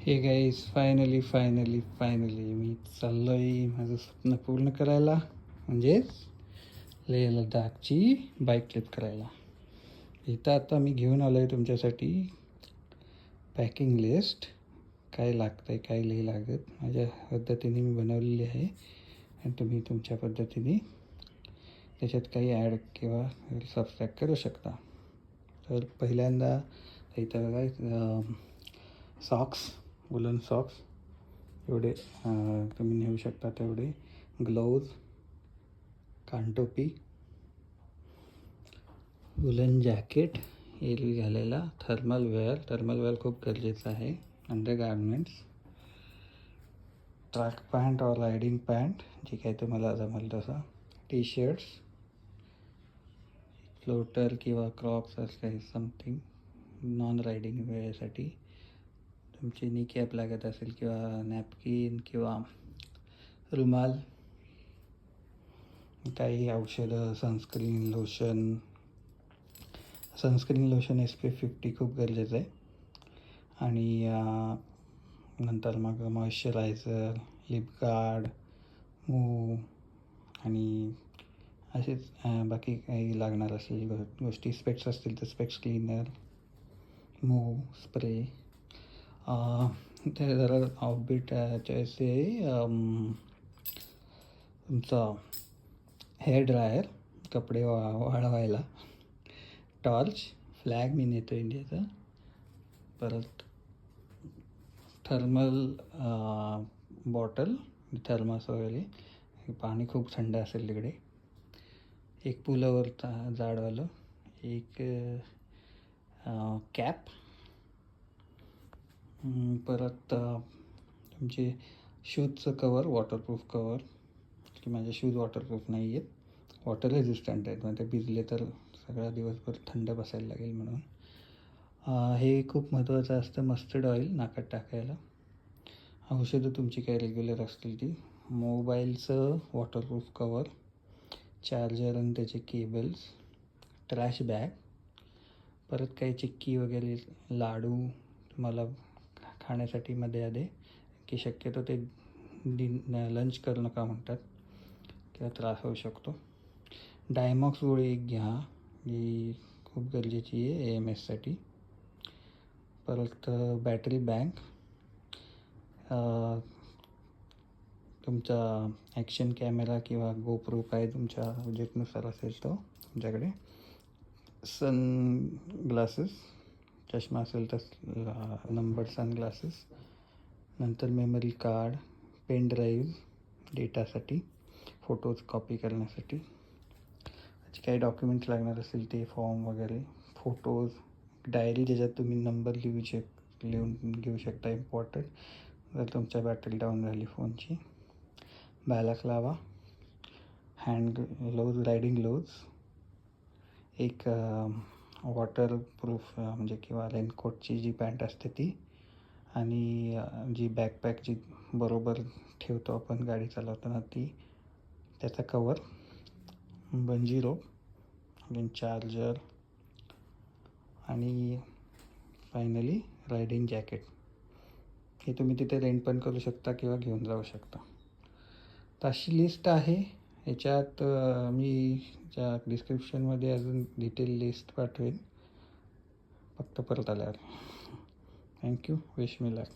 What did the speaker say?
हे guys finally मी चाललो आहे माझं स्वप्न पूर्ण करायला, म्हणजेच लेह लडाखची बाईक ट्रिप करायला. इथं आता मी घेऊन आलो आहे तुमच्यासाठी पॅकिंग लिस्ट. काय लागतं आहे, काय नाही लागत, माझ्या पद्धतीने मी बनवलेली आहे आणि तुम्ही तुमच्या पद्धतीने त्याच्यात काही ॲड किंवा सबस्ट्रॅक्ट करू शकता. तर पहिल्यांदा इथं बघा सॉक्स, वुलन सॉक्स एवढे तुम्ही नेऊ शकता तेवढे. ग्लोव्ज, कानटोपी, वुलन जॅकेट एरवी घालायला, थर्मल वेअर खूप गरजेचं आहे, अंडर गार्मेंट्स, ट्रॅक पॅन्ट और रायडिंग पॅन्ट जे काही तुम्हाला जमेल तसं, टी शर्ट्स, फ्लोटर किंवा क्रॉक्स असं काही समथिंग नॉन रायडिंग वेळेसाठी. तुमची नी कॅप लागत असेल किंवा नॅपकिन किंवा रुमाल, काही औषधं, सनस्क्रीन लोशन SPF 50 खूप गरजेचं आहे. आणि नंतर मग मॉइश्चरायझर, लिप गार्ड, मूव आणि असेच बाकी काही लागणार असेल गोष्टी. स्पेक्स असतील तर स्पेक्स क्लीनर, मूव स्प्रे. ते जरा ऑफबीट असे तुमचा हेअर ड्रायर, कपडे वाळवायला, टॉर्च, फ्लॅग मी नेतो इंडियाचा, परत थर्मल बॉटल, थर्मास वगैरे, पाणी खूप थंड असेल तिकडे, एक पुलावर जाडवालं, एक कॅप, परत तुमचे शूजचं कवर, वॉटरप्रूफ कवर, की माझे शूज वॉटरप्रूफ नाही आहेत, वॉटर रेजिस्टंट आहेत, म्हणजे ते भिजले तर सगळा दिवसभर थंड बसायला लागेल म्हणून. हे खूप महत्त्वाचं असतं. मस्टर्ड ऑइल नाकात टाकायला, औषधं तुमची काही रेग्युलर असतील ती, मोबाईलचं वॉटरप्रूफ कवर, चार्जर आणि त्याचे केबल्स, ट्रॅश बॅग, परत काही चिक्की वगैरे, लाडू तुम्हाला खाण्यासाठी मध्ये की शक्यतो ते लंच करू नका म्हणतात किंवा त्रास होऊ शकतो. डायमॉक्स गोळी एक घ्या, जी खूप गरजेची आहे AMSसाठी. परत बॅटरी बँक, तुमचा ॲक्शन कॅमेरा किंवा गोप्रो काय तुमच्या बजेटनुसार असेल तो तुमच्याकडे. सन ग्लासेस, चष्मा असेल तर नंबर सनग्लासेस. नंतर मेमरी कार्ड, पेन ड्राईव्ह डेटासाठी, फोटोज कॉपी करण्यासाठी, काही डॉक्युमेंट्स लागणार असेल ते फॉर्म वगैरे, फोटोज, डायरी ज्याच्यात तुम्ही नंबर लिहून घेऊ शकता इम्पॉर्टंट जर तुमच्या बॅटरी डाऊन झाली फोनची. बॅलाक्लावा, हँड ग्लोव्ज, रायडिंग ग्लोव्ज, एक वॉटरप्रूफ म्हणजे किंवा रेनकोटची जी पॅन्ट असते ती, आणि जी बॅकपॅक जी बरोबर ठेवतो आपण गाडी चालवताना ती, त्याचा कवर, बंजी रोप, चार्जर आणि फायनली रायडिंग जॅकेट. हे तुम्ही तिथे रेंट पण करू शकता किंवा घेऊन जाऊ शकता. तर अशी लिस्ट आहे. याच्यात मी ज्या डिस्क्रिप्शनमध्ये अजून डिटेल लिस्ट पाठवेन फक्त परत आल्यावर. थँक्यू. Wish me luck.